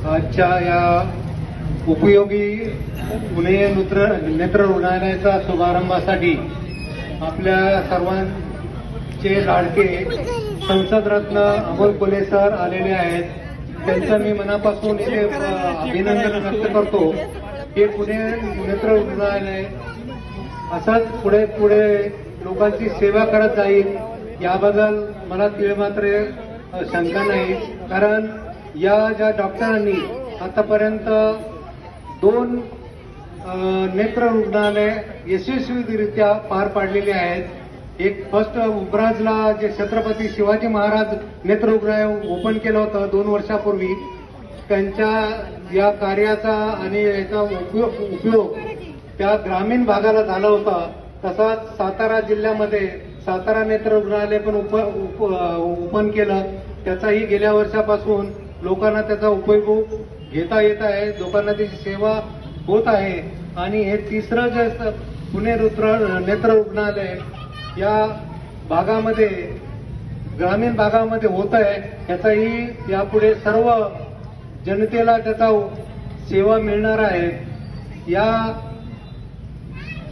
आजच्या या उपयोगी पुणे नेत्र रुग्णालयाचा शुभारंभासाठी आपल्या सर्वांचे लाडके संसदरत्न अमोल कोल्हे सर आलेले आहेत. त्यांचं मी मनापासून इथे अभिनंदन व्यक्त करतो की पुणे नेत्र रुग्णालय असंच पुढे पुढे लोकांची सेवा करत जाईल याबद्दल मला तीळमात्र शंका नाही. कारण या ज्या डॉक्टरांनी आतापर्यंत 2 नेत्र रुग्णालय यशस्वीरित्या पार पाडलेले आहेत. एक फर्स्ट उब्राजला जे छत्रपती शिवाजी महाराज नेत्र रुग्णालय ओपन केलं होतं 2 वर्षापूर्वी. त्यांच्या या कार्याचा आणि याचा उपयोग त्या ग्रामीण भागाला झाला होता. तसाच सातारा जिल्ह्यामध्ये सातारा नेत्र रुग्णालय पण ओपन केलं. त्याचाही गेल्या वर्षापासून लोकांना त्याचा उपयोग घेता येत आहे, लोकांना त्याची सेवा होत आहे. आणि हे तिसरं जे पुणे नेत्र रुग्णालय या भागामध्ये ग्रामीण भागामध्ये होत आहे, त्याचाही यापुढे सर्व जनतेला त्याचा सेवा मिळणार आहे. या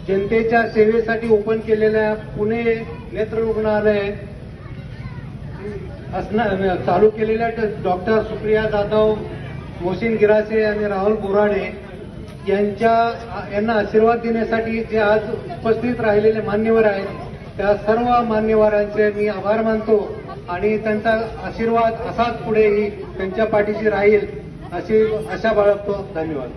जनतेच्या सेवेसाठी ओपन केलेल्या पुणे नेत्र रुग्णालय चालू केलेल्या डॉक्टर सुप्रिया जाधव, मोहसिन गिरासे आणि राहुल बोराडे यांना आशीर्वाद देण्यासाठी जे आज उपस्थित राहिलेले मान्यवर आहेत त्या सर्व मान्यवरांचे मी आभार मानतो आणि त्यांचा आशीर्वाद असाच पुढेही त्यांच्या पाठीशी राहील अशी आशा बाळगतो. धन्यवाद.